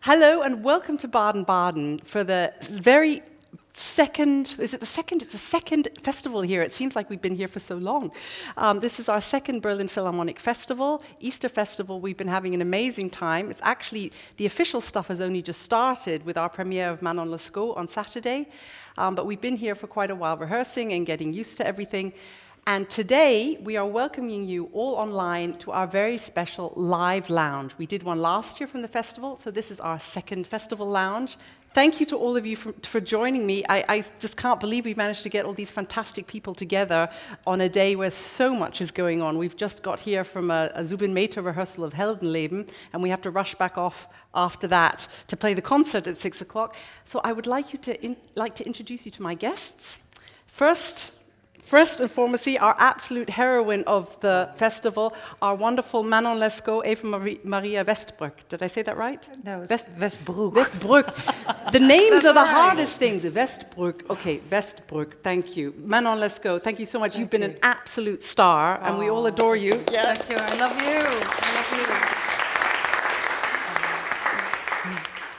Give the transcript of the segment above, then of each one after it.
Hello and welcome to Baden-Baden for the very second, is it the second? It's the second festival here. It seems like we've been here for so long. This is our second Berlin Philharmonic Festival, Easter Festival. We've been having an amazing time. It's actually, the official stuff has only just started with our premiere of Manon Lescaut on Saturday. But we've been here for quite a while rehearsing and getting used to everything. And today, we are welcoming you all online to our very special live lounge. We did one last year from the festival, so this is our second festival lounge. Thank you to all of you for joining me. I just can't believe we've managed to get all these fantastic people together on a day where so much is going on. We've just got here from a Zubin Mehta rehearsal of Heldenleben, and we have to rush back off after that to play the concert at 6 o'clock. So I would like to introduce you to my guests. First and foremost, our absolute heroine of the festival, our wonderful Manon Lescaut, Eva-Maria Westbroek. Did I say that right? No, Westbroek. Westbroek. The names are the hardest things. Westbroek. Okay, Westbroek. Thank you. Manon Lescaut, thank you so much. You've been an absolute star, and we all adore you. Yes. Thank you. I love you.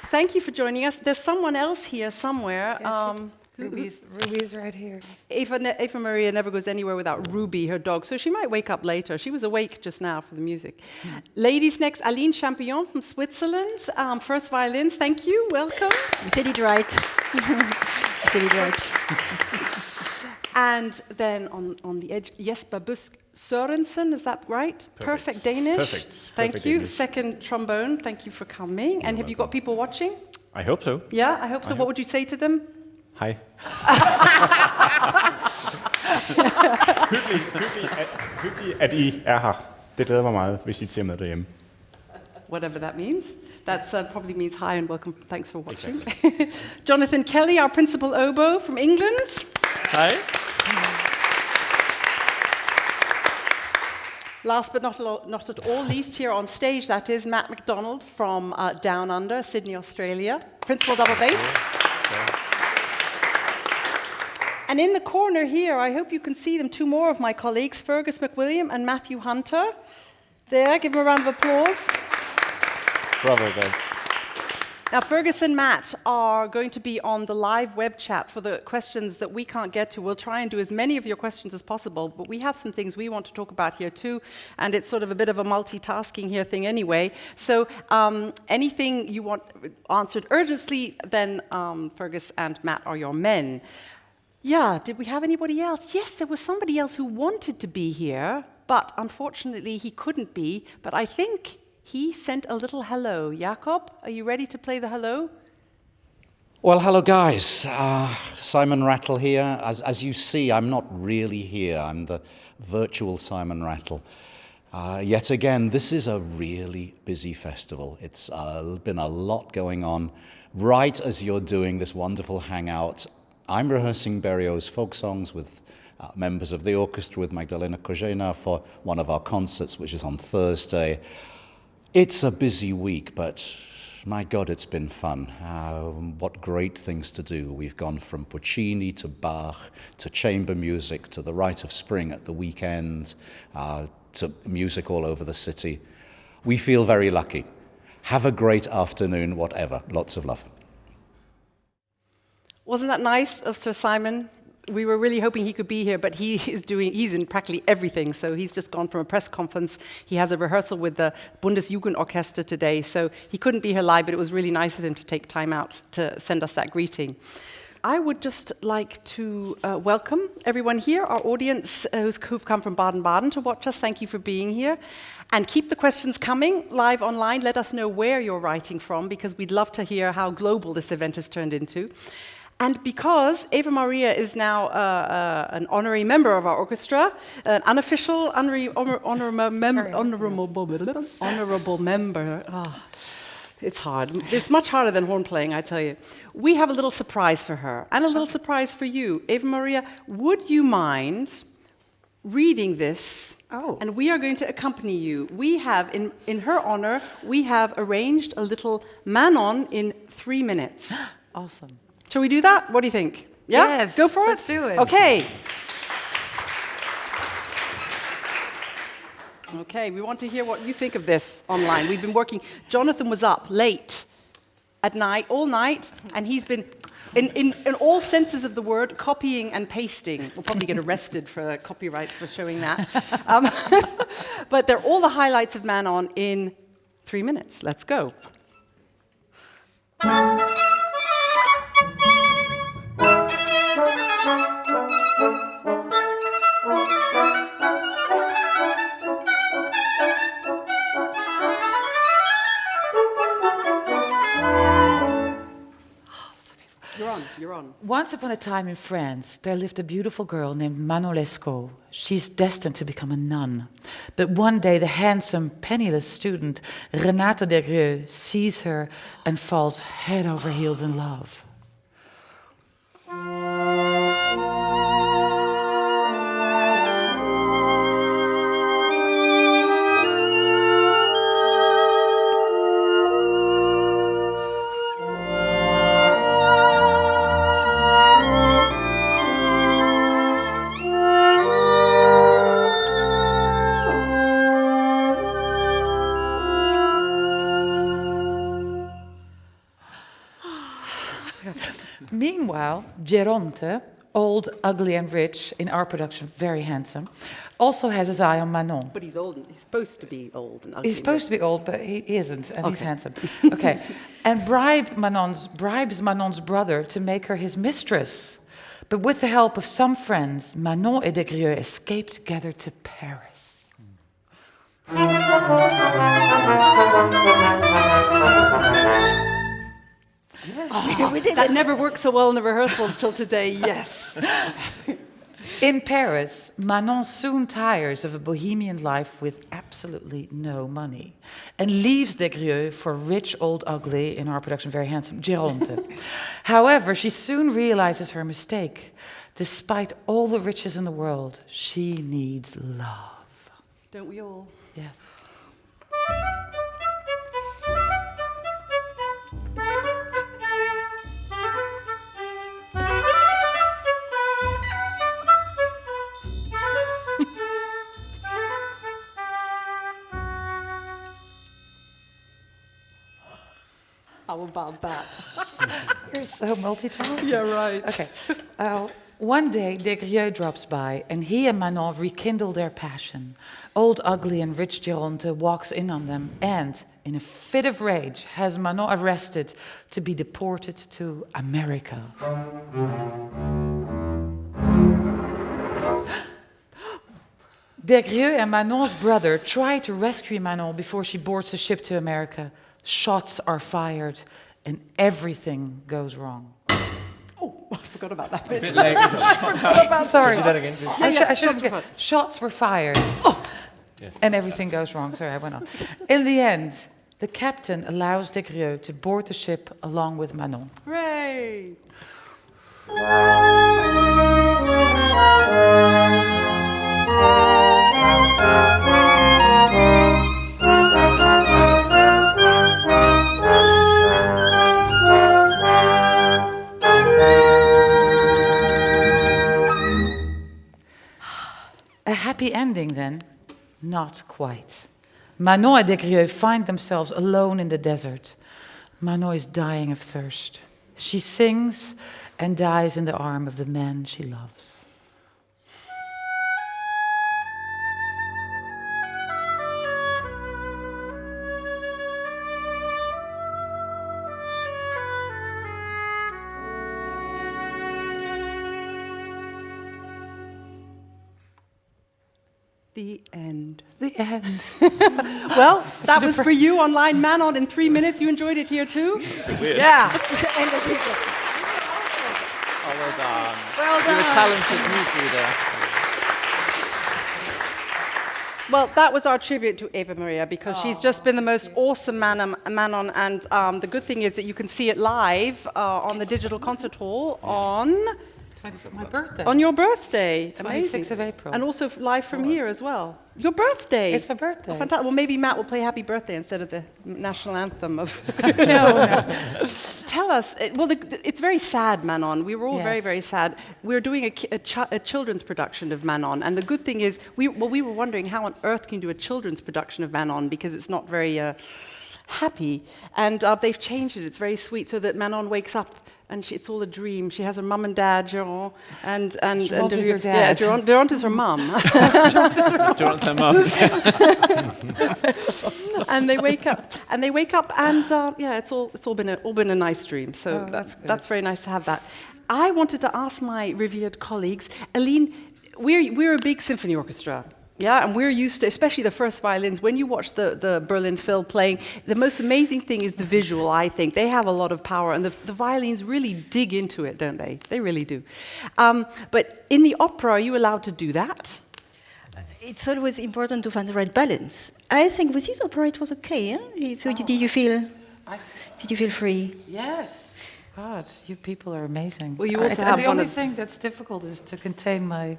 Thank you for joining us. There's someone else here somewhere. Ruby's right here. Eva-Maria never goes anywhere without Ruby, her dog, so she might wake up later. She was awake just now for the music. Ladies next, Aline Champignon from Switzerland, first violins, thank you, welcome. You said it right. You said it right. And then on the edge, Jesper Busk Sørensen, is that right? Perfect Danish. Perfect. Thank Perfect you. Danish. Second trombone, thank you for coming. And have you got people watching? I hope so. Yeah, I hope so. What would you say to them? Hej. Hyggeligt, at I er her. Det glæder mig meget, hvis I ser med derhjemme. Whatever that means. That probably means hi and welcome. Thanks for watching. Exactly. Jonathan Kelly, our principal oboe from England. Hej. Last but not at all least here on stage, that is Matt MacDonald from Down Under, Sydney, Australia. Principal double bass. And in the corner here, I hope you can see them, two more of my colleagues, Fergus McWilliam and Matthew Hunter. There, give them a round of applause. Bravo, guys. Now, Fergus and Matt are going to be on the live web chat for the questions that we can't get to. We'll try and do as many of your questions as possible, but we have some things we want to talk about here too, and it's sort of a bit of a multitasking here thing anyway. So anything you want answered urgently, then Fergus and Matt are your men. Yeah, did we have anybody else? Yes, there was somebody else who wanted to be here, but unfortunately he couldn't be. But I think he sent a little hello. Jakob, are you ready to play the hello? Well, hello guys. Simon Rattle here. As you see, I'm not really here. I'm the virtual Simon Rattle. Yet again, this is a really busy festival. It's been a lot going on. Right as you're doing this wonderful hangout, I'm rehearsing Berriot's folk songs with members of the orchestra with Magdalena Kozhena for one of our concerts, which is on Thursday. It's a busy week, but my God, it's been fun. What great things to do. We've gone from Puccini to Bach to chamber music to the Rite of Spring at the weekend to music all over the city. We feel very lucky. Have a great afternoon, whatever. Lots of love. Wasn't that nice of Sir Simon? We were really hoping he could be here, but he's in practically everything. So he's just gone from a press conference. He has a rehearsal with the Bundesjugendorchester today, so he couldn't be here live, but it was really nice of him to take time out to send us that greeting. I would just like to welcome everyone here, our audience who've come from Baden-Baden to watch us. Thank you for being here. And keep the questions coming live online. Let us know where you're writing from, because we'd love to hear how global this event has turned into. And because Eva-Maria is now an honorary member of our orchestra, an unofficial honorable member. Oh, it's hard. It's much harder than horn playing, I tell you. We have a little surprise for her, and a little surprise for you. Eva-Maria, would you mind reading this? Oh. And we are going to accompany you. We have, in her honor, we have arranged a little Manon in 3 minutes. Awesome. Shall we do that? What do you think? Yeah? Yes, Go for it? let's do it. Okay. Okay, we want to hear what you think of this online. We've been working. Jonathan was up late at night, all night, and he's been, in all senses of the word, copying and pasting. We'll probably get arrested for copyright for showing that. But they're all the highlights of Manon in 3 minutes. Let's go. You're on. Once upon a time in France, there lived a beautiful girl named Manon Lescaut. She's destined to become a nun. But one day, the handsome, penniless student, Renato Desgrieux, sees her and falls head over heels in love. Meanwhile, Geronte, old, ugly, and rich, in our production, very handsome, also has his eye on Manon. But he's old. He's supposed to be old and ugly. He's supposed to be old, but he isn't, and he's handsome. Okay, and bribes Manon's brother to make her his mistress. But with the help of some friends, Manon and Desgrieux escape together to Paris. We did that never worked so well in the rehearsals till today, yes. In Paris, Manon soon tires of a bohemian life with absolutely no money and leaves Desgrieux for rich, old, ugly, in our production very handsome, Geronte. However, she soon realizes her mistake. Despite all the riches in the world, she needs love. Don't we all? Yes. How about that? You're so multi-talented. Yeah, right. Okay. One day, Desgrieux drops by, and he and Manon rekindle their passion. Old, ugly, and rich Geronte walks in on them and, in a fit of rage, has Manon arrested to be deported to America. Desgrieux and Manon's brother try to rescue Manon before she boards the ship to America. Shots are fired, and everything goes wrong. Oh, I forgot about that bit. Sorry. Do that again. I should have. Shots were fired, and everything goes wrong. Sorry, I went on. In the end, the captain allows Desgrieux to board the ship along with Manon. Hooray! A happy ending, then? Not quite. Manon and Desgrieux find themselves alone in the desert. Manon is dying of thirst. She sings and dies in the arm of the man she loves. The end. The end. Well, that was for you online, Manon, in 3 minutes. You enjoyed it here too? Yeah. And the ticket. Oh, well done. Well You're a done. talented newsreader. Well, that was our tribute to Eva-Maria because she's just been the most awesome Manon. And the good thing is that you can see it live on the Digital Concert Hall on My birthday. on your birthday. 26th of April. And also live from here as well. Your birthday. It's my birthday. Oh, fantastic. Well, maybe Matt will play Happy Birthday instead of the national anthem of. No. Tell us. It's very sad, Manon. We were all very, Yes. very sad. We're doing a children's production of Manon, and the good thing is, we were wondering how on earth can you do a children's production of Manon because it's not very. happy. And they've changed it. It's very sweet, so that Manon wakes up and it's all a dream. She has her mum and dad, Durand, and Durand is her dad. Yeah, Durand is her mum. Durand's her mum. And they wake up, and yeah, it's all been a nice dream. So that's very nice to have that. I wanted to ask my revered colleagues, Aline, we're a big symphony orchestra. Yeah, and we're used to, especially the first violins, when you watch the Berlin Phil playing, the most amazing thing is the visual, I think. They have a lot of power, and the violins really dig into it, don't they? They really do. But in the opera, are you allowed to do that? It's always important to find the right balance. I think with this opera it was okay. So did you feel free? Yes. God, you people are amazing. Well, you also have the only thing that's difficult is to contain my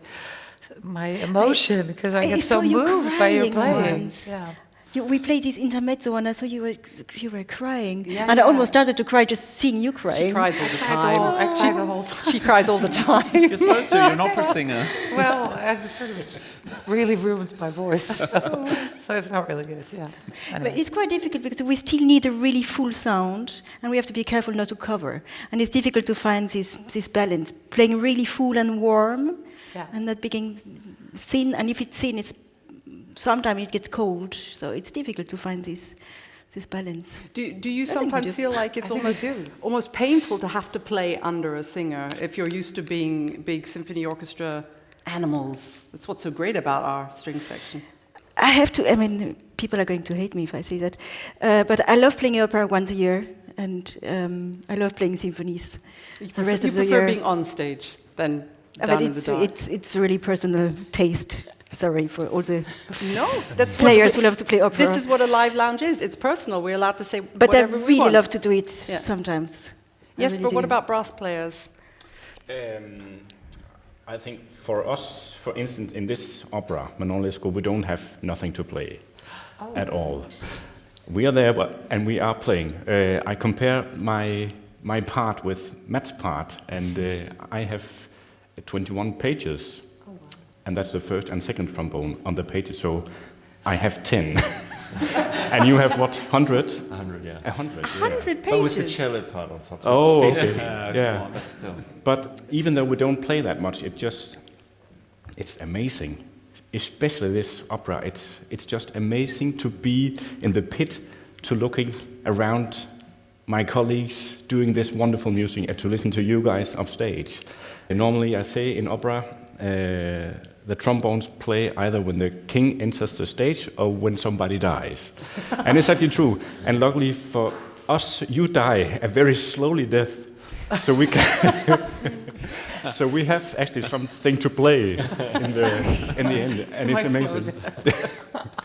emotion, because I get so moved by your playing. Yeah. We played this intermezzo, and I saw you were crying, Yeah, and I almost started to cry just seeing you crying. She cries all the time. Actually, the whole time. She cries all the time. You're supposed to. You're an opera singer. Well, it sort of really ruins my voice, so it's not really good. Yeah. Anyway. But it's quite difficult because we still need a really full sound, and we have to be careful not to cover. And it's difficult to find this balance, playing really full and warm, and not being thin. And if it's thin, sometimes it gets cold, so it's difficult to find this balance. Do you sometimes feel like it's almost painful to have to play under a singer if you're used to being big symphony orchestra animals? That's what's so great about our string section. I mean, people are going to hate me if I say that, but I love playing opera once a year, and I love playing symphonies the rest of the year. You prefer being on stage than down in the dark? It's really personal taste. Sorry for all the players who love to play opera. This is what a live lounge is. It's personal. We're allowed to say but whatever I we really want. love to do it sometimes. Yes, but what about brass players? I think for us, for instance, in this opera, Manon Lescaut, we don't have nothing to play at all. We are there, and we are playing. I compare my part with Matt's part, and I have 21 pages. And that's the first and second trombone on the pages, so I have 10. And you have what, 100? 100, yeah. 100 pages? But with the cello part on top. So oh, it's okay. Come on, but still. But even though we don't play that much, it's amazing. Especially this opera, it's just amazing to be in the pit, to looking around my colleagues doing this wonderful music, and to listen to you guys upstage. And normally I say in opera, the trombones play either when the king enters the stage or when somebody dies. And it's actually true. And luckily for us, you die a very slowly death. So we can so we have actually something to play in the end. And it's amazing.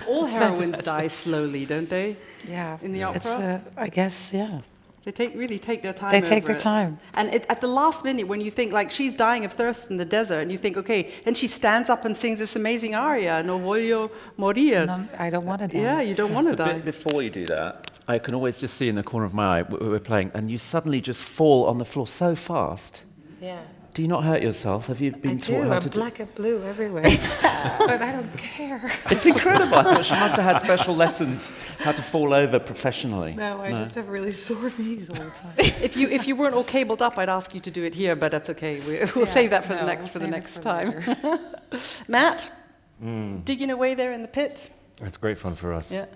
All heroines die slowly, don't they? Yeah. In the opera? It's, I guess, yeah. They really take their time. They take their time. And at the last minute, when you think, like, she's dying of thirst in the desert, and you think, okay, and she stands up and sings this amazing aria, No voglio morire. No, I don't want to die. Yeah, you don't want to die. Before you do that, I can always just see in the corner of my eye, we're playing, and you suddenly just fall on the floor so fast. Yeah. Do you not hurt yourself? Have you been taught how to do? I'm black and blue everywhere. But I don't care. It's incredible. I thought she must have had special lessons how to fall over professionally. No, I just have really sore knees all the time. If you weren't all cabled up, I'd ask you to do it here, but that's okay. We'll save that for the next time. Matt, digging away there in the pit. It's great fun for us. Yeah.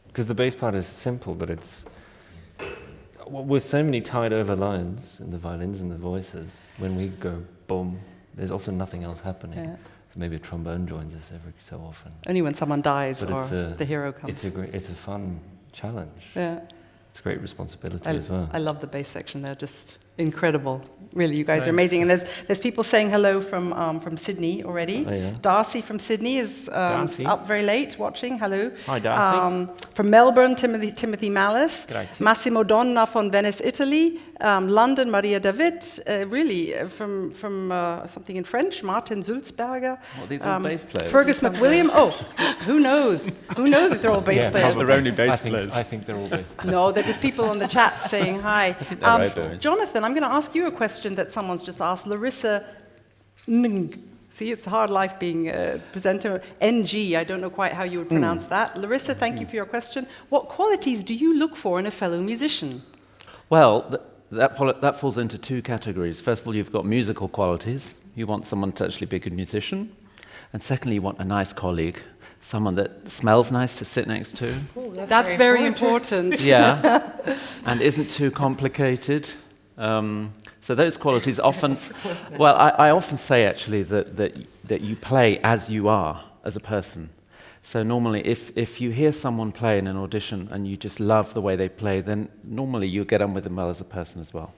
Because the bass part is simple, but it's with so many tied over lines in the violins and the voices. When we go boom, there's often nothing else happening. Yeah. Maybe a trombone joins us every so often. Only when someone dies But or the hero comes. It's a fun challenge. Yeah. It's a great responsibility as well. I love the bass section. They're just incredible. Really, you guys are amazing. And there's people saying hello from Sydney already. Oh, yeah. Darcy from Sydney is up very late watching. Hello. Hi, Darcy. From Melbourne, Timothy Malice. Grazie. Massimo Donna from Venice, Italy. London, Maria David. Really, from something in French, Martin Sulzberger. Well, these are bass players. Fergus McWilliam. Oh, who knows? Who knows if they're all bass players? They're only bass players. I think they're all bass players. No, they're just people on the chat saying hi. right there. Jonathan, I'm going to ask you a question that someone's just asked. Larissa Ng See, it's a hard life being a presenter. NG, I don't know quite how you would pronounce that. Larissa, thank you for your question. What qualities do you look for in a fellow musician? Well, that falls into two categories. First of all, you've got musical qualities. You want someone to actually be a good musician. And secondly, you want a nice colleague, someone that smells nice to sit next to. Ooh, that's very important. Yeah, and isn't too complicated. So those qualities often, well, I often say actually that you play as you are, as a person. So normally if you hear someone play in an audition and you just love the way they play, then normally you get on with them well as a person as well.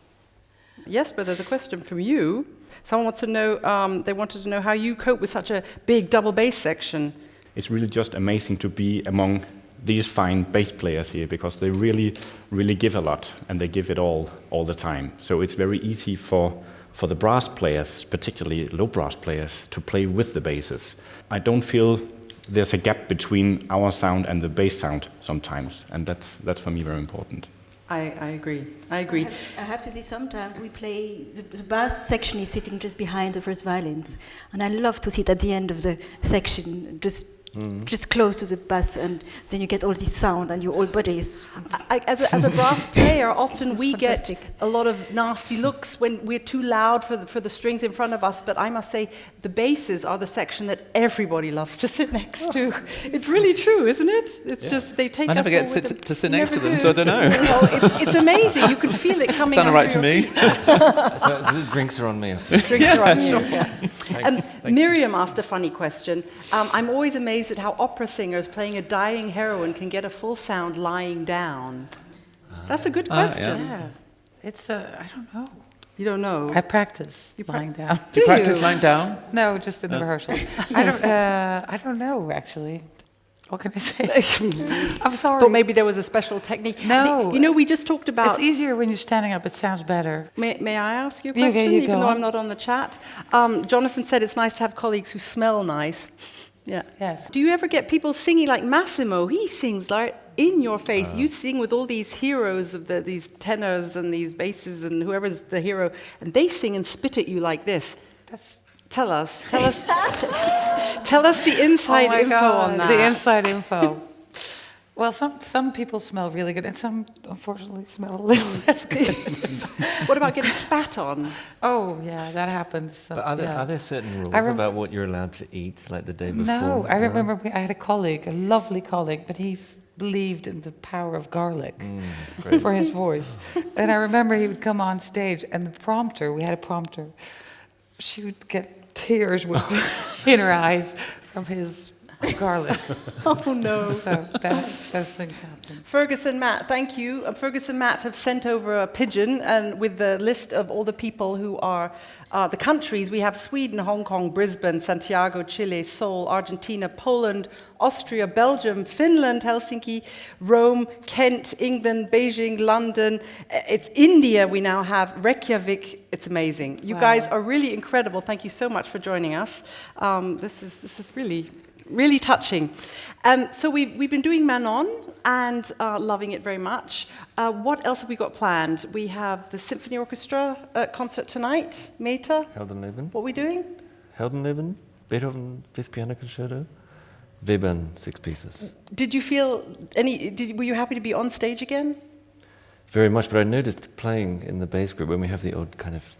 Yes, but there's a question from you. Someone wants to know, they wanted to know how you cope with such a big double bass section. It's really just amazing to be among these fine bass players here, because they really, really give a lot, and they give it all the time. So it's very easy for the brass players, particularly low brass players, to play with the basses. I don't feel there's a gap between our sound and the bass sound sometimes, and that's for me very important. I agree. I have to say, sometimes we play, the bass section is sitting just behind the first violins, and I love to sit at the end of the section, just close to the bass, and then you get all this sound and your whole body is... As a brass player, often we fantastic. get a lot of nasty looks when we're too loud for the strings in front of us, but I must say the basses are the section that everybody loves to sit next to. It's really true, isn't it? It's just, they take us I never get all with to sit next to them, do. so I don't know. Well, it's amazing. You can feel it coming Sounded out right to me. So the drinks are on me. After. Drinks are on you. Thanks. Miriam asked a funny question. I'm always amazed at how opera singers playing a dying heroine can get a full sound lying down. That's a good question. Yeah. It's, I don't know. You don't know? I practice lying down. Do you practice lying down? No, just in the rehearsals. I don't know, actually. What can I say? I'm sorry. Thought maybe there was a special technique. No. You know, we just talked about... It's easier when you're standing up. It sounds better. May I ask you a Okay, question, you even go though on. I'm not on the chat? Jonathan said it's nice to have colleagues who smell nice. Yeah. Yes. Do you ever get people singing like Massimo? He sings like in your face. You sing with all these heroes of these tenors and these basses and whoever's the hero, and they sing and spit at you like this. Tell us the inside info on that. The inside info. Well, some people smell really good, and some, unfortunately, smell a little less good. What about getting spat on? Oh, yeah, that happens. But are there certain rules about what you're allowed to eat, like the day before? No, I remember I had a colleague, a lovely colleague, but he believed in the power of garlic for his voice. And I remember he would come on stage, and the prompter, we had a prompter, she would get tears in her eyes from his garlic. Oh no. So those things happen. Ferguson Matt, thank you. Ferguson Matt have sent over a pigeon and with the list of all the people who are the countries. We have Sweden, Hong Kong, Brisbane, Santiago, Chile, Seoul, Argentina, Poland, Austria, Belgium, Finland, Helsinki, Rome, Kent, England, Beijing, London. It's India we now have, Reykjavik. It's amazing. You guys are really incredible. Thank you so much for joining us. This is really touching. So we've been doing Manon and loving it very much. What else have we got planned? We have the Symphony Orchestra concert tonight. Meta? Heldenleben. What are we doing? Heldenleben, Beethoven 5th Piano Concerto, Webern 6 pieces. Did you feel were you happy to be on stage again? Very much, but I noticed playing in the bass group when we have the odd kind of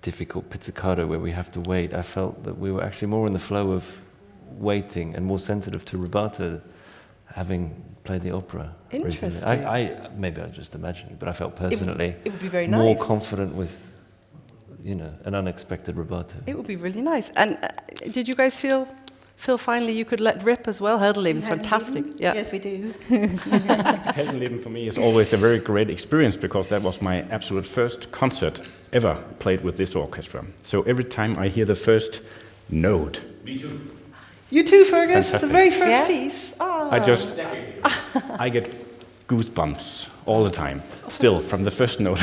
difficult pizzicato where we have to wait, I felt that we were actually more in the flow of waiting and more sensitive to rubato, having played the opera recently. Maybe I was just imagining, but I felt personally it would be very more nice. confident with, an unexpected rubato. It would be really nice. And did you guys feel finally you could let rip as well? Heldenleben is fantastic. Yeah. Yes, we do. Heldenleben for me is always a very great experience because that was my absolute first concert ever played with this orchestra. So every time I hear the first note... Me too. You too, Fergus? Fantastic. The very first piece? Oh. I get goosebumps all the time, still, from the first note.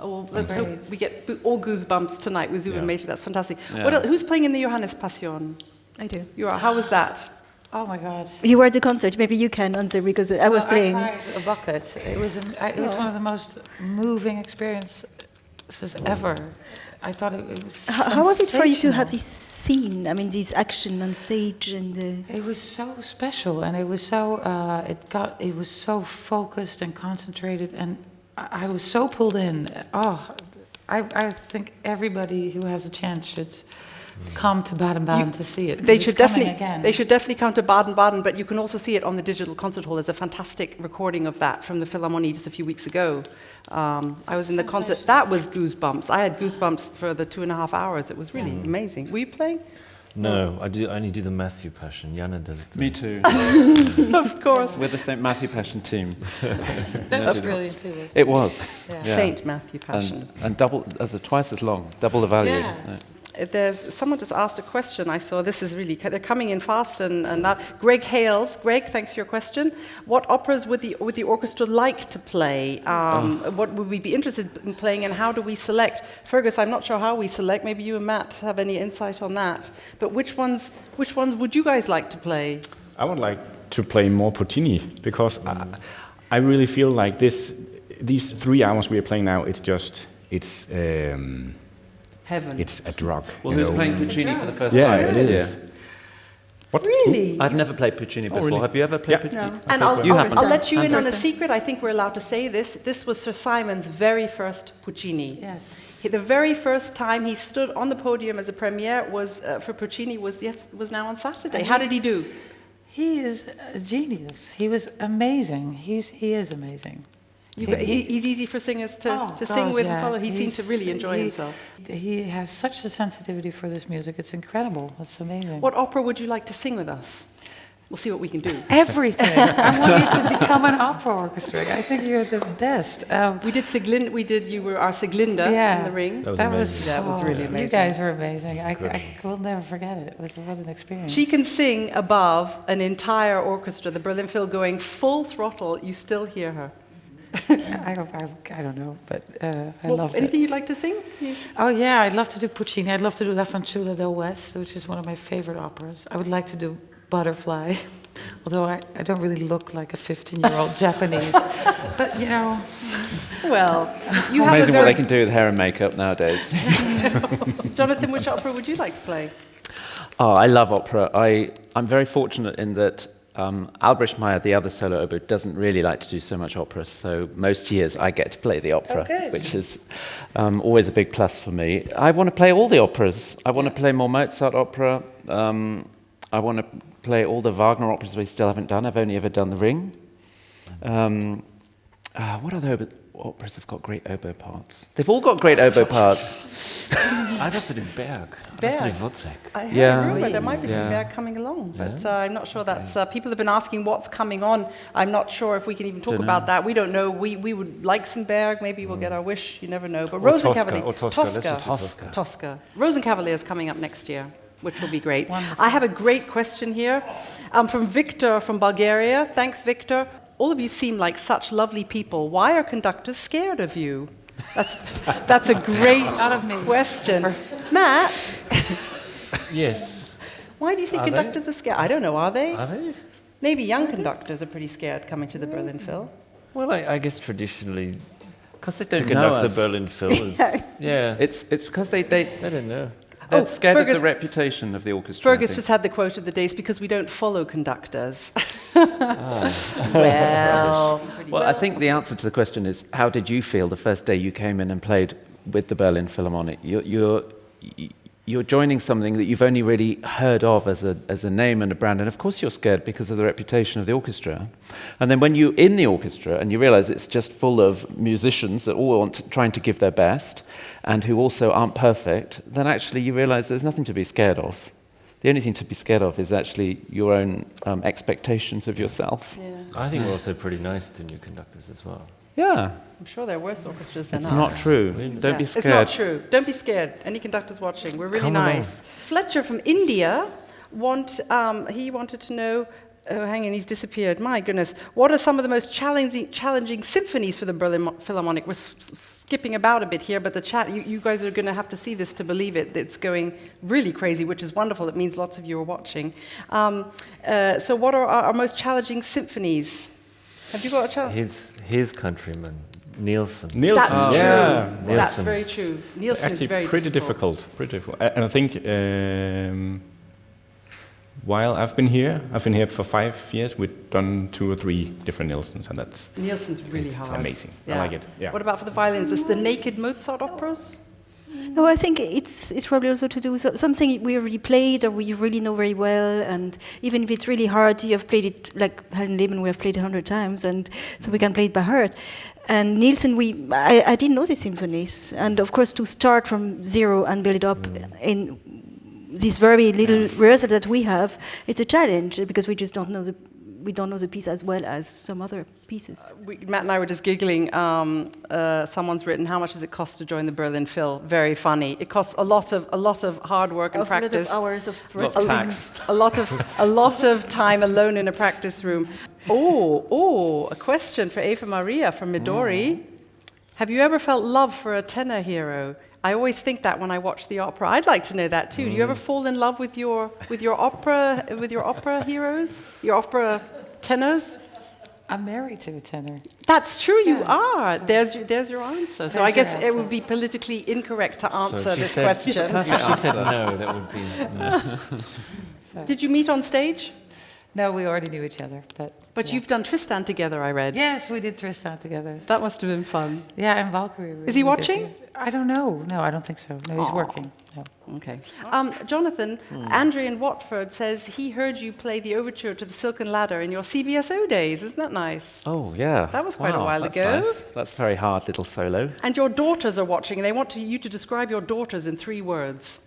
Oh, let's hope we get all goosebumps tonight with Zuba Meta. That's fantastic. Yeah. What else? Who's playing in the Johannes Passion? I do. You are. How was that? Oh my God! You were at the concert. Maybe you can answer because I was playing. I cried a bucket. It was one of the most moving experiences as ever. I thought it was. How was it for you to have sensational. this scene? I mean, this action on stage and. It was so special, and it was so it was so focused and concentrated, and I was so pulled in. I think everybody who has a chance should come to Baden-Baden to see it. They It's should coming definitely. again. They should definitely come to Baden-Baden, but you can also see it on the digital concert hall. There's a fantastic recording of that from the Philharmonie just a few weeks ago. I was in the concert. That was goosebumps. I had goosebumps for the 2.5 hours. It was really amazing. Were you playing? No, I only do the Matthew Passion. Jana does the... Me too. Of course. We're the St. Matthew Passion team. That was brilliant too. Wasn't It was. Yeah. Yeah. Saint Matthew Passion. And twice as long, double the value. Yes. So. There's someone just asked a question. I saw this is really they're coming in fast and that. Greg Hales, Greg, thanks for your question. What operas would the orchestra like to play? What would we be interested in playing, and how do we select? Fergus, I'm not sure how we select. Maybe you and Matt have any insight on that. But which ones would you guys like to play? I would like to play more Puccini because I really feel like these 3 hours we are playing now. It's Heaven. it's a drug. Well, you who's know. playing Puccini for the first Yeah, time it this is. year? What? Really? I've never played Puccini before. really? Have you ever played Yeah. Puccini? No. And You have I'll let you in on a Anderson. secret. I think we're allowed to say this. This was Sir Simon's very first Puccini. Yes. The very first time he stood on the podium as a premiere was for Puccini was now on Saturday. How did he do? He is a genius. He was amazing. He is amazing. He's easy for singers to sing with and follow. He seemed to really enjoy himself. He has such a sensitivity for this music. It's incredible. It's amazing. What opera would you like to sing with us? We'll see what we can do. Everything. I want you to become an opera orchestra. I think you're the best. We did Siglinde. You were our Siglinde in the ring. That was That amazing. was really You amazing. guys were amazing. I will never forget it. It was what an experience. She can sing above an entire orchestra, the Berlin Phil going full throttle. You still hear her. I don't know, but I love it. Anything you'd like to sing? Oh yeah, I'd love to do Puccini. I'd love to do La Fanciulla del West, which is one of my favorite operas. I would like to do Butterfly, although I don't really look like a 15-year-old Japanese. But you know, Well, you have Amazing a what very... they can do with hair and makeup nowadays. Jonathan, which opera would you like to play? Oh, I love opera. I'm very fortunate in that Albrecht Meyer, the other solo oboe, doesn't really like to do so much opera, so most years I get to play the opera, which is always a big plus for me. I want to play all the operas. I want to play more Mozart opera. I want to play all the Wagner operas we still haven't done. I've only ever done The Ring. What other operas have got great oboe parts? They've all got great oboe parts. I'd have to do Berg. Berg. I'd have to do Wozzeck. I heard Yeah. a rumor there might be some Yeah. Berg coming along, but I'm not sure that's... people have been asking what's coming on. I'm not sure if we can even talk Dunno. about that. We don't know. We would like some Berg. Maybe we'll get our wish. You never know. But Or Rosenkavalier... Tosca, or Tosca. Let's just do Tosca. Tosca. Rosenkavalier is coming up next year, which will be great. I have a great question here from Victor from Bulgaria. Thanks, Victor. All of you seem like such lovely people. Why are conductors scared of you? That's a great Not of me. question. Matt, Yes. why do you think Are they? conductors are scared? I don't know, are they? Are they? Maybe young conductors are pretty scared coming to the Berlin Phil. Well, I guess traditionally Because they to don't know conduct us. the Berlin Phil is... yeah. It's because they don't know. they're scared Fergus- of the reputation of the orchestra. I Fergus think. just had the quote of the day, it's because we don't follow conductors. Well, Well, I think the answer to the question is, how did you feel the first day you came in and played with the Berlin Philharmonic? You're joining something that you've only really heard of as a name and a brand, and of course you're scared because of the reputation of the orchestra. And then when you're in the orchestra and you realize it's just full of musicians that all trying to give their best and who also aren't perfect, then actually you realize there's nothing to be scared of. The only thing to be scared of is actually your own expectations of yourself. yeah. I think we're also pretty nice to new conductors as well. Yeah, I'm sure there are worse orchestras than it's us. not true. Really? Don't be It's scared. not true. Don't be scared. Any conductors watching, we're really Come along. nice. Fletcher from India, he wanted to know, hang on, he's disappeared. My goodness. What are some of the most challenging symphonies for the Berlin Philharmonic? We're skipping about a bit here, but the chat, you guys are going to have to see this to believe it. It's going really crazy, which is wonderful. It means lots of you are watching. So what are our most challenging symphonies? Have you got a challenge? His countryman, Nielsen. Nielsen. That's true. Yeah. That's Nielsen's very true. Nielsen is Actually, very pretty difficult. Pretty difficult. And I think while I've been here for 5 years. We've done 2 or 3 different Nielsens, and Nielsen's really it's hard. amazing. Yeah. I like it. Yeah. What about for the violins? Is the naked Mozart operas? No, I think it's probably also to do with something we already played or we really know very well, and even if it's really hard, you have played it like Helen Lehmann, we have played 100 times, and so we can play it by heart. And Nielsen, I didn't know the symphonies, and of course to start from zero and build it up in this very little rehearsal that we have, it's a challenge because we just don't know the piece as well as some other pieces. Matt and I were just giggling. Someone's written, "How much does it cost to join the Berlin Phil?" Very funny. It costs a lot of hard work and practice. A lot of hours of tax. A lot of time alone in a practice room. A question for Eva-Maria from Midori. Have you ever felt love for a tenor hero? I always think that when I watch the opera. I'd like to know that too. Do you ever fall in love with your opera heroes? Your opera tenors? I'm married to a tenor. That's true, you Yeah. are. There's your answer. So I There's guess your it would answer. be politically incorrect to So answer she this said- question. If she said no, that would be no. Did you meet on stage? No, we already knew each other. But you've done Tristan together, I read. Yes, we did Tristan together. That must have been fun. Yeah, and Valkyrie. Is he we did watching? too. I don't know. No, I don't think so. No, he's Aw. working. No. Okay. Jonathan, Andre in Watford says he heard you play the overture to the Silken Ladder in your CBSO days. Isn't that nice? Oh, yeah. That was quite a Wow, while that's ago. Nice. That's a very hard little solo. And your daughters are watching, and they want you to describe your daughters in 3 words.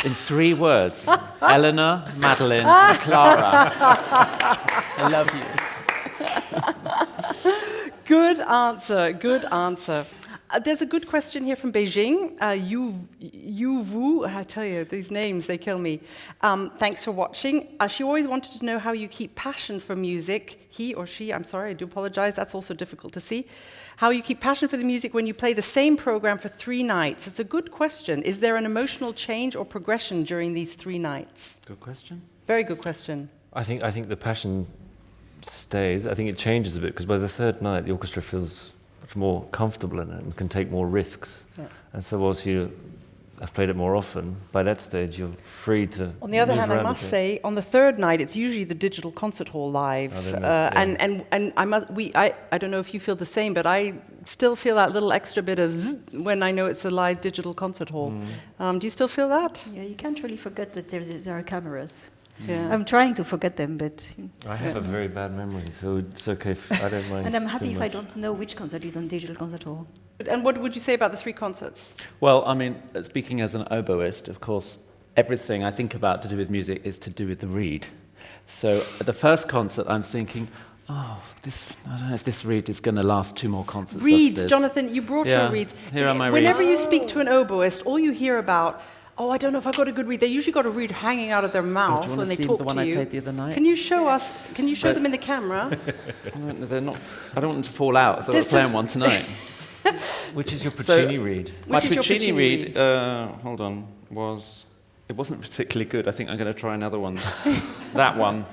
In 3 words. Eleanor, Madeline, and Clara. I love you. Good answer, good answer. There's a good question here from Beijing. Yu Wu, I tell you, these names, they kill me. Thanks for watching. She always wanted to know how you keep passion for music. He or she, I'm sorry, I do apologize, that's also difficult to see. How you keep passion for the music when you play the same program for 3 nights. It's a good question. Is there an emotional change or progression during these 3 nights? Good question. Very good question. I think the passion stays. I think it changes a bit because by the 3rd night, the orchestra feels much more comfortable in it and can take more risks. Yeah. And so whilst you have played it more often, by that stage you're free to. On the other hand, I must say, on the 3rd night, it's usually the digital concert hall live, and I don't know if you feel the same, but I still feel that little extra bit of zzz when I know it's a live digital concert hall. Do you still feel that? Yeah, you can't really forget that there are cameras. Yeah. I'm trying to forget them, but... I have a very bad memory, so it's okay if I don't mind. And I'm happy too if I much. don't know which concert is on digital concert hall. And what would you say about the 3 concerts? Well, I mean, speaking as an oboist, of course, everything I think about to do with music is to do with the reed. So at the first concert, I'm thinking, I don't know if this reed is going to last 2 more concerts. Reeds, after this. Jonathan, you brought your reeds. Here are my Whenever reeds. you speak to an oboist, all you hear about, I don't know if I got a good reed. They usually got a reed hanging out of their mouth when they see talk the one to I you. played the other night? Can you show us? Can you show them in the camera? They're not. I don't want them to fall out, so I'm playing one tonight. Which is your Puccini reed? My Which is your Puccini Puccini reed, hold on, it wasn't particularly good. I think I'm going to try another one. That one.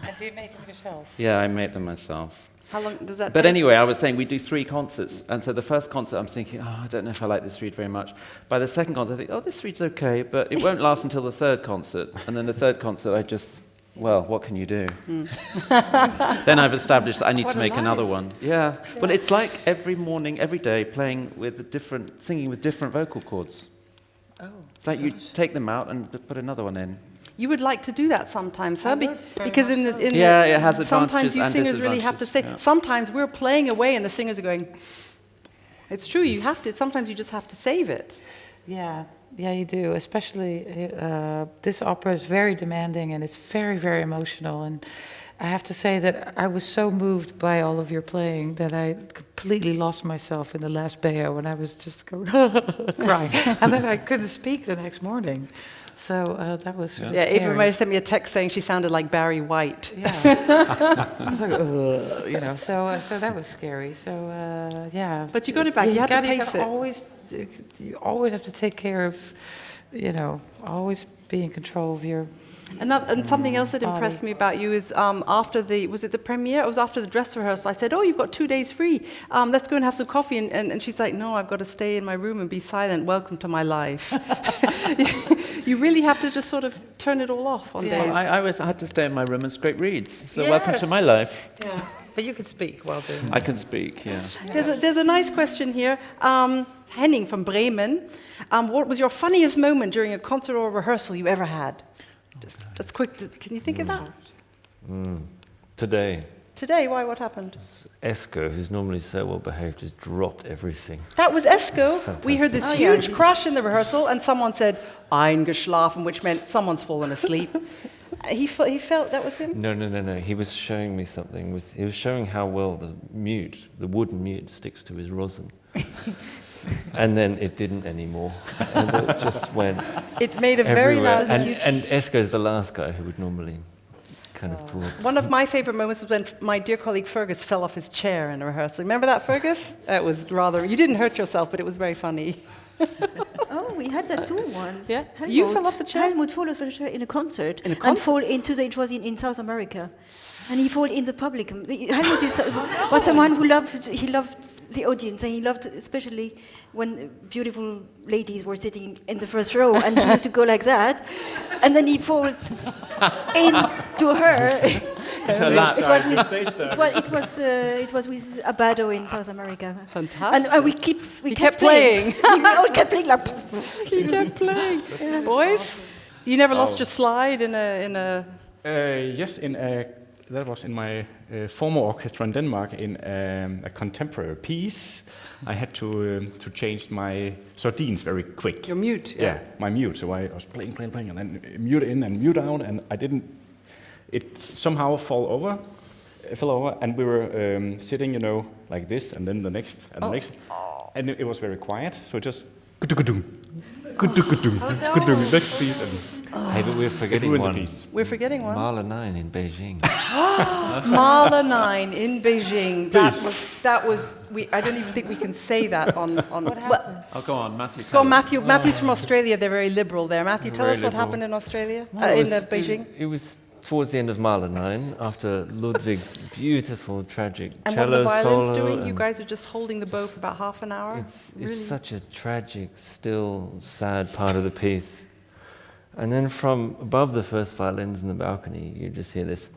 And do you make them yourself? Yeah, I made them myself. How long does that But take? anyway, I was saying we do 3 concerts, and so the first concert I'm thinking, I don't know if I like this reed very much. By the second concert, I think, this reed's okay, but it won't last until the 3rd concert. And then the 3rd concert, I just, what can you do? Then I've established that I need to make another one. Yeah. Well, it's like every morning, every day, singing with different vocal cords. Oh. It's like you take them out and put another one in. You would like to do that sometimes, huh? I would, very Because much in so. the It has advantages sometimes you and singers really have to say. disadvantages, yeah. Sometimes we're playing away and the singers are going. It's true. You have to. Sometimes you just have to save it. Yeah, you do. Especially this opera is very demanding and it's very, very emotional. And I have to say that I was so moved by all of your playing that I completely lost myself in the last Beo when I was just going crying, and then I couldn't speak the next morning. So that was really scary. Eva-Maria sent me a text saying she sounded like Barry White. Yeah, I was like, so that was scary. So yeah. But you got it back. You had to pace it. You always have to take care of, always be in control of your And something else that impressed me about you is after was it the premiere? It was after the dress rehearsal. I said, "Oh, you've got 2 days free. Let's go and have some coffee." And she's like, "No, I've got to stay in my room and be silent. Welcome to my life." You really have to just sort of turn it all off on days. I had to stay in my room and scrape reeds. So welcome to my life. Yeah, but you can speak while doing I can speak, yeah. There's a nice question here. Henning from Bremen. What was your funniest moment during a concert or rehearsal you ever had? That's quick. Can you think of that? Today, Today, why? What happened? Esko, who's normally so well behaved, just dropped everything. That was Esko. Fantastic. We heard this huge crash in the rehearsal, and someone said "eingeschlafen," which meant someone's fallen asleep. He felt that was him. No. He was showing me something. He was showing how well the wooden mute sticks to his rosin. And then it didn't anymore. And it just went. It made a very everywhere. loud. And Esko's the last guy who would normally kind of drop. One of my favorite moments was when my dear colleague Fergus fell off his chair in a rehearsal. Remember that, Fergus? It was rather. You didn't hurt yourself, but it was very funny. Oh, we had that too once. Yeah? You fell off the chair? Helmut fell off the chair in a concert. In a And concert? fall into it was in South America. And he fall in the public. Helmut was someone who loved the audience, and he loved especially when beautiful ladies were sitting in the first row, and he used to go like that, and then he fall into her. It was with Abado in South America. Fantastic. And we kept playing. We all kept playing like. He kept playing. Boys, you never lost your slide in a. Yes, that was in my former orchestra in Denmark in a contemporary piece. I had to change my sardines very quick. Your mute. Yeah, my mute. So I was playing, and then mute in and mute out, and I didn't. It somehow fell over, and we were sitting, like this, and then the next, and the next, and it was very quiet. So just next piece. Hey, but we're forgetting one. We're forgetting one. Mahler 9 in Beijing. Mahler 9 in Beijing. That was. I don't even think we can say that on. What happened? Go on, Matthew. Go on, Matthew. Matthew's from Australia. They're very liberal there. Matthew, tell us what happened in Australia, Beijing. It was towards the end of Mahler 9, after Ludwig's beautiful, tragic And what cello are the violins solo. doing? You guys are just holding the bow for about half an hour? It's such a tragic, still, sad part of the piece. And then from above the first violins in the balcony, you just hear this.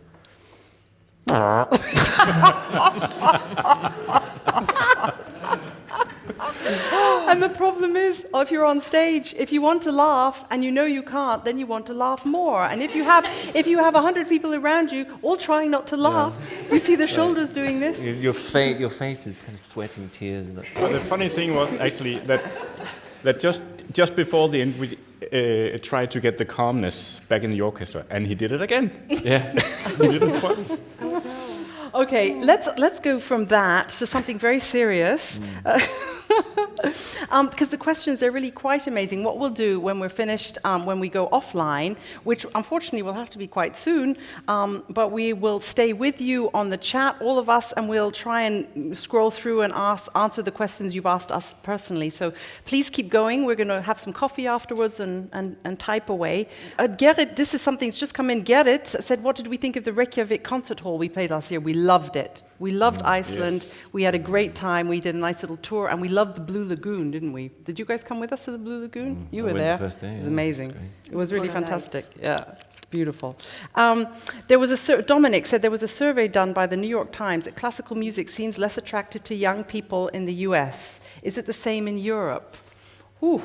And the problem is, if you're on stage, if you want to laugh and you know you can't, then you want to laugh more. And if you have 100 people around you, all trying not to laugh, you see the shoulders doing this. Your face is kind of sweating tears. But the funny thing was actually that just before the end, we tried to get the calmness back in the orchestra, and he did it again. Yeah, he did it twice. Okay, let's go from that to something very serious. Because the questions, they're really quite amazing. What we'll do when we're finished, when we go offline, which unfortunately will have to be quite soon, but we will stay with you on the chat, all of us, and we'll try and scroll through and answer the questions you've asked us personally. So please keep going. We're going to have some coffee afterwards and type away. Gerrit, this is something that's just come in. Gerrit said, what did we think of the Reykjavik concert hall we played last year? We loved it. We loved Iceland. Yes. We had a great time. We did a nice little tour, and we loved the Blue Lagoon, didn't we? Did you guys come with us to the Blue Lagoon? You were went there. the first day, It was yeah, amazing. it was It was really Polar fantastic. Nights. Yeah, beautiful. There was Dominic said there was a survey done by the New York Times that classical music seems less attractive to young people in the US. Is it the same in Europe? Ooh,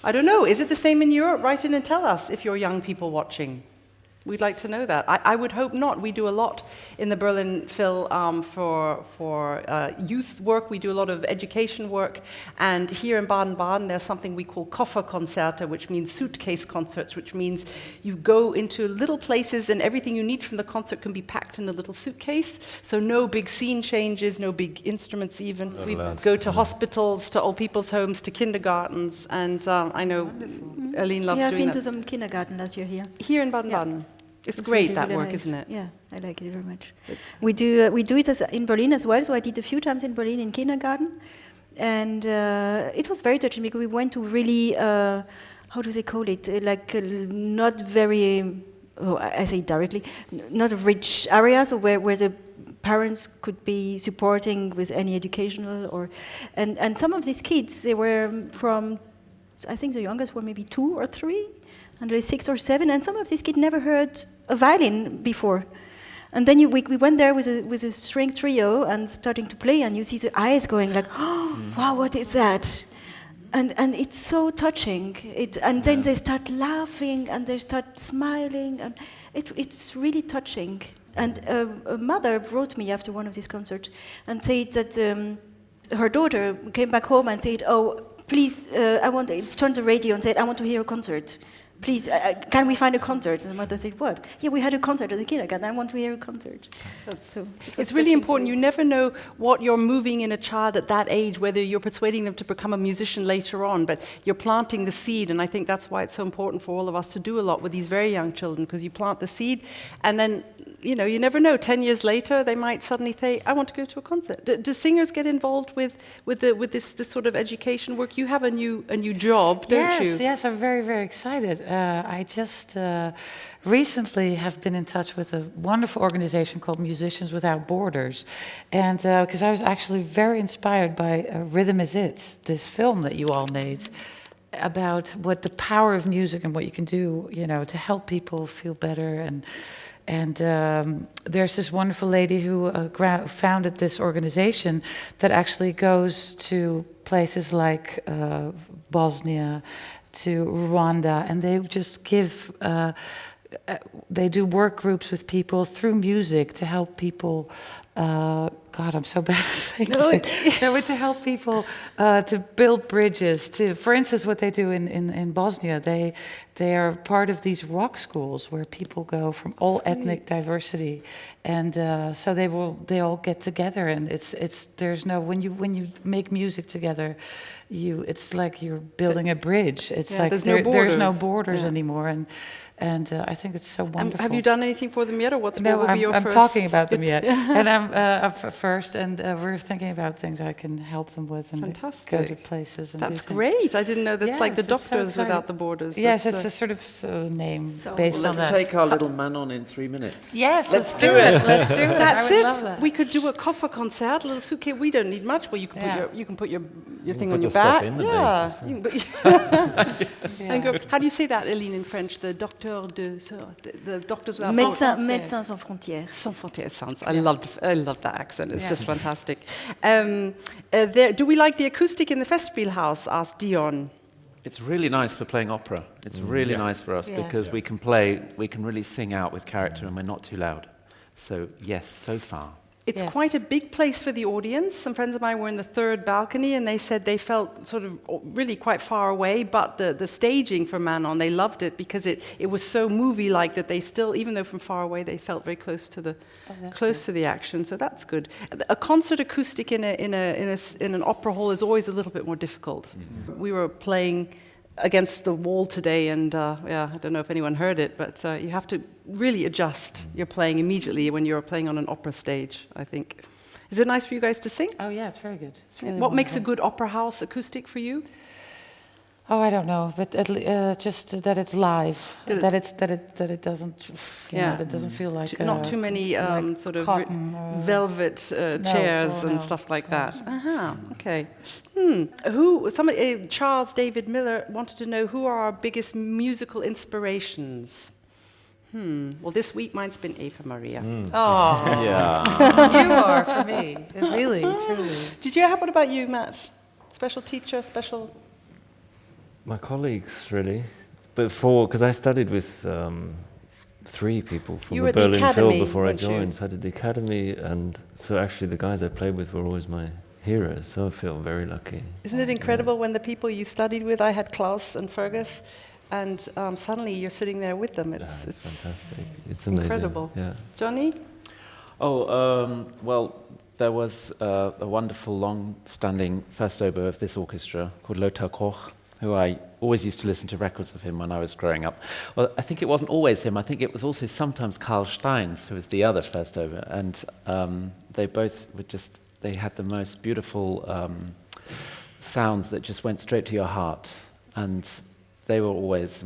I don't know. Is it the same in Europe? Write in and tell us if you're young people watching. We'd like to know that. I would hope not. We do a lot in the Berlin Phil for youth work. We do a lot of education work. And here in Baden-Baden, there's something we call Kofferkonzerte, which means suitcase concerts, which means you go into little places and everything you need from the concert can be packed in a little suitcase. So no big scene changes, no big instruments even. We go to hospitals, to old people's homes, to kindergartens. And I know Aline loves I've doing been that. to some kindergarten last year here. Here in Baden-Baden. It's great, really, that really work, nice. isn't it? Yeah, I like it very much. We do it in Berlin as well, so I did a few times in Berlin in kindergarten. And it was very touching because we went to really, how do they call it, not very I say directly, not rich areas, or where the parents could be supporting with any educational and some of these kids, they were from, I think the youngest were maybe 2 or 3, and like 6 or 7, and some of these kids never heard a violin before. And then we went there with a string trio and starting to play, and you see the eyes going like, oh, wow, what is that? And it's so touching. And then they start laughing and they start smiling, and it's really touching. And a mother wrote me after one of these concerts and said that her daughter came back home and said, "Oh, please, I want to turn the radio and said, I want to hear a concert. Please, can we find a concert?" And the mother said, "What? Yeah, we had a concert at the kindergarten. I want to hear a concert." It's really important. You never know what you're moving in a child at that age, whether you're persuading them to become a musician later on, but you're planting the seed, and I think that's why it's so important for all of us to do a lot with these very young children, because you plant the seed, and then, you never know, 10 years later, they might suddenly say, "I want to go to a concert." Do singers get involved with this sort of education work? You have a new job, don't you? Yes, I'm very, very excited. I just recently have been in touch with a wonderful organization called Musicians Without Borders. And because I was actually very inspired by Rhythm Is It, this film that you all made, about what the power of music and what you can do, to help people feel better. And there's this wonderful lady who founded this organization that actually goes to places like Bosnia, to Rwanda, and they just give, they do work groups with people through music to help people, God, I'm so bad at saying this. No, but to help people to build bridges. For instance, what they do in Bosnia, they are part of these rock schools where people go from all ethnic diversity, and so they all get together, and there's no, when you make music together, it's like you're building a bridge. It's like there's no borders anymore, and I think it's so wonderful. Have you done anything for them yet, or what will be your I'm first? talking about them yet, and I'm first, and we're thinking about things I can help them with, and go to places. And that's do great. I didn't know that's like the Doctors so Without the Borders. Yes, it's a sort of name based on that. Let's take our little Manon in 3 minutes. Yes, let's do it. Let's do it. That's I would it. love that. We could do a koffer concert, a little suitcase. We don't need much. Well, you can put your thing on your stuff back. in the Yeah. bass And go, how do you say that, Eline, in French? The Doctors Without Borders. Médecins Sans Frontières. Sans Frontières sounds. I love that accent. It's just fantastic. Do we like the acoustic in the Festspielhaus? Asked Dion. It's really nice for playing opera. It's really nice for us because we can really sing out with character and we're not too loud. So yes, so far. It's quite a big place for the audience. Some friends of mine were in the third balcony and they said they felt sort of really quite far away, but the staging for Manon, they loved it because it was so movie-like that they still, even though from far away, they felt very close to the action. So that's good. A concert acoustic in an opera hall is always a little bit more difficult. Mm-hmm. We were playing against the wall today, and I don't know if anyone heard it, but you have to really adjust your playing immediately when you're playing on an opera stage, I think. Is it nice for you guys to sing? Oh yeah, it's very good. It's really what makes a good opera house acoustic for you? Oh, I don't know, but just that it's live, that it doesn't, that it doesn't feel like not too many like sort of velvet chairs and stuff like that. Okay. Charles David Miller wanted to know who are our biggest musical inspirations. Well, this week mine's been Eva-Maria. Oh, yeah. You are for me, really, truly. What about you, Matt? Special teacher, special. My colleagues, really. Because I studied with 3 people from the Berliner Phil before I joined. So I did the academy, and so actually the guys I played with were always my heroes, so I feel very lucky. Isn't it incredible when the people you studied with, I had Klaus and Fergus, and suddenly you're sitting there with them. It's fantastic. It's amazing. Incredible. Yeah. Johnny? Well, there was a wonderful long-standing first oboe of this orchestra called Lothar Koch, who I always used to listen to records of him when I was growing up. Well, I think it wasn't always him. I think it was also sometimes Karl Steins, who was the other first oboe. And they both were they had the most beautiful sounds that just went straight to your heart. And they were always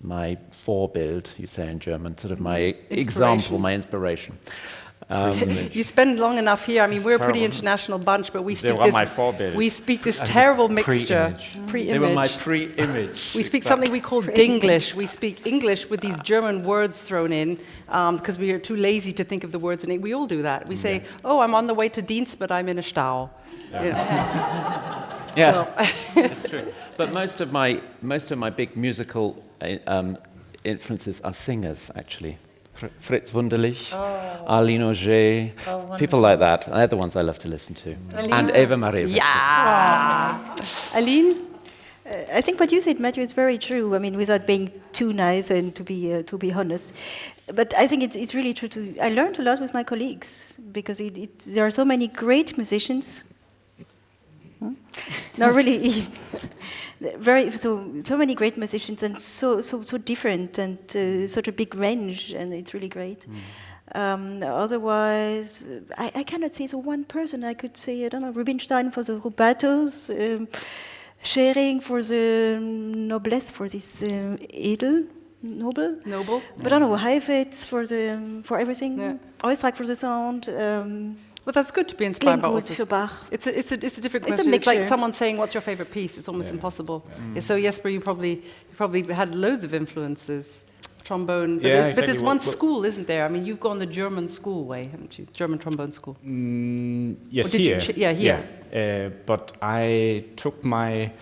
my Vorbild, you say in German, sort of my example, my inspiration. You spend long enough here. I mean, we're a pretty international bunch, but we speak this terrible mixture. Pre-image. They were my pre-image. We speak something we call Dinglish. We speak English with these German words thrown in because we are too lazy to think of the words in it. We all do that. We say, "Oh, I'm on the way to Dienst, but I'm in a Stau." Yeah. You know? Yeah, So. that's true. But most of my big musical influences are singers, actually. Fritz Wunderlich, Arlene Auger, people like that. They're the ones I love to listen to. And Eva-Maria Westbroek. Yeah. Aline? I think what you said, Matthew, is very true. I mean, without being too nice and to be honest, but I think it's really true. I learned a lot with my colleagues because there are so many great musicians. No, really, so many great musicians and so different and such a big range, and it's really great. Otherwise, I cannot say so one person. I could say, I don't know, Rubinstein for the rubatos, Schering for the noblesse, for this noble. But I don't know, Heifetz for everything. Oistrakh for the sound. Well, that's good to be inspired by for Bach. It's a different It's a question. It's like mixture. someone saying, "What's your favorite piece?" It's almost impossible. Yeah, so Jesper, you probably had loads of influences. Trombone, but, but there's one school, isn't there? I mean, you've gone the German school way, haven't you? German trombone school. Yes, here. Yeah. But I took my.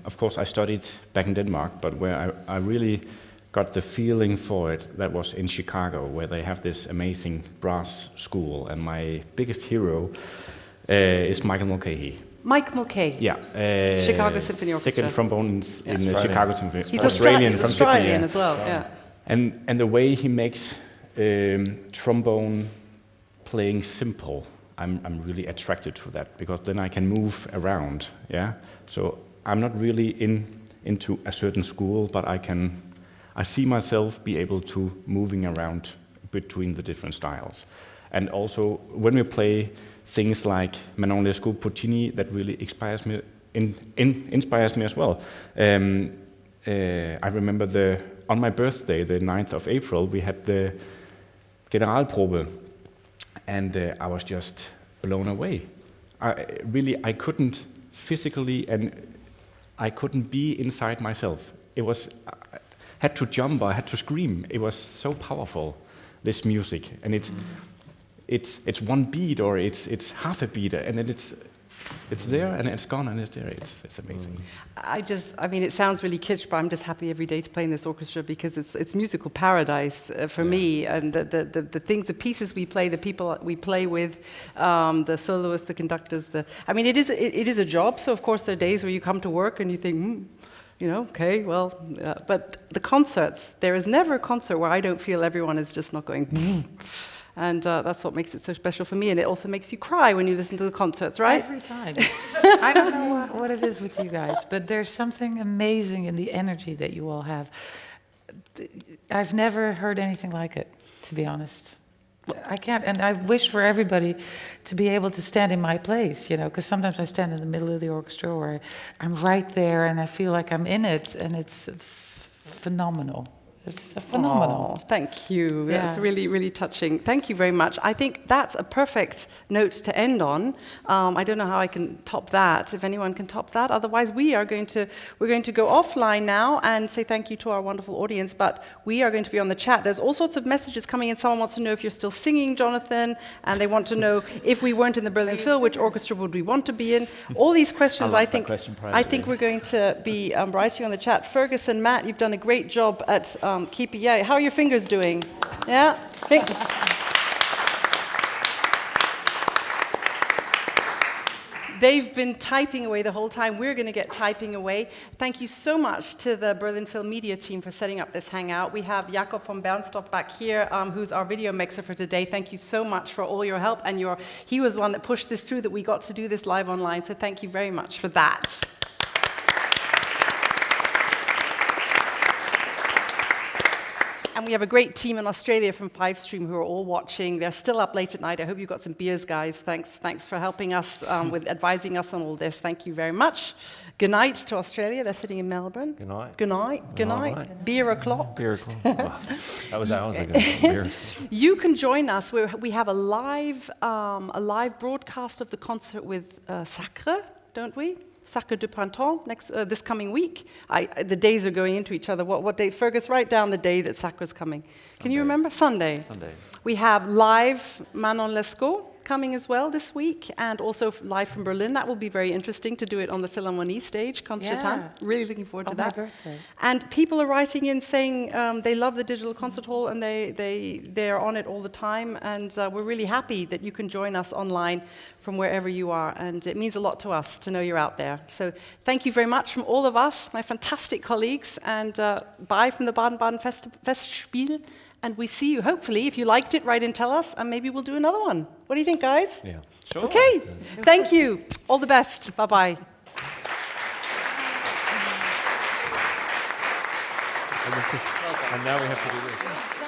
Of course, I studied back in Denmark, but where I really got the feeling for it, that was in Chicago, where they have this amazing brass school, and my biggest hero is Michael Mulcahy. Mike Mulcahy. Yeah. Chicago Symphony Orchestra. Second trombone in the Chicago Symphony. He's Australian as well. Yeah. And the way he makes trombone playing simple, I'm really attracted to that, because then I can move around. Yeah. So I'm not really into a certain school, but I see myself be able to moving around between the different styles. And also, when we play things like Manon Lescaut, Puccini, that really inspires me as well. I remember on my birthday, the 9th of April, we had the Generalprobe, and I was just blown away. I couldn't physically, and I couldn't be inside myself. It was... I had to jump, I had to scream. It was so powerful, this music, and it's one beat, or it's half a beat, and then it's there and it's gone and it's there. It's amazing. I mean, it sounds really kitsch, but I'm just happy every day to play in this orchestra because it's musical paradise for me. And the things, the pieces we play, the people we play with, the soloists, the conductors. I mean, it is a job. So of course there are days where you come to work and you think, you know, okay, well, but the concerts, there is never a concert where I don't feel everyone is just not going, and that's what makes it so special for me, and it also makes you cry when you listen to the concerts, right? Every time. I don't know what it is with you guys, but there's something amazing in the energy that you all have. I've never heard anything like it, to be honest. I can't, and I wish for everybody to be able to stand in my place, you know, because sometimes I stand in the middle of the orchestra, or I'm right there and I feel like I'm in it, and it's phenomenal. It's phenomenal. Oh, thank you. Yeah. That's really, really touching. Thank you very much. I think that's a perfect note to end on. I don't know how I can top that, if anyone can top that. Otherwise, we're going to go offline now and say thank you to our wonderful audience, but we are going to be on the chat. There's all sorts of messages coming in. Someone wants to know if you're still singing, Jonathan, and they want to know if we weren't in the Berlin Phil, which orchestra would we want to be in? All these questions, I think we're going to be writing on the chat. Ferguson, Matt, you've done a great job at keeping. Yeah, how are your fingers doing? Yeah? They've been typing away the whole time. We're going to get typing away. Thank you so much to the Berlin Phil Media team for setting up this hangout. We have Jakob von Bernstorff back here, who's our video mixer for today. Thank you so much for all your help. And he was one that pushed this through, that we got to do this live online. So thank you very much for that. And we have a great team in Australia from 5Stream who are all watching. They're still up late at night. I hope you got some beers, guys. Thanks for helping us with advising us on all this. Thank you very much. Good night to Australia. They're sitting in Melbourne. Good night. Good night. Good night. Right. Beer o'clock. Beer o'clock. Wow. That was hours ago. Beer. You can join us. We have a live broadcast of the concert with Sacre, don't we? Sacre du Printemps this coming week. The days are going into each other. What day? Fergus, write down the day that Sacre's coming. Sunday. Can you remember? Sunday. We have live Manon Lescaut coming as well this week, and also live from Berlin. That will be very interesting to do it on the Philharmonie stage, Concertan. Yeah. Really looking forward to that. My birthday. And people are writing in saying they love the digital concert hall and they are on it all the time. And we're really happy that you can join us online from wherever you are. And it means a lot to us to know you're out there. So thank you very much from all of us, my fantastic colleagues. And bye from the Baden-Baden Festspiel. And we see you, hopefully. If you liked it, write in, tell us, and maybe we'll do another one. What do you think, guys? Yeah. Sure. Okay. Thank you. All the best. Bye-bye. And now we have to do this.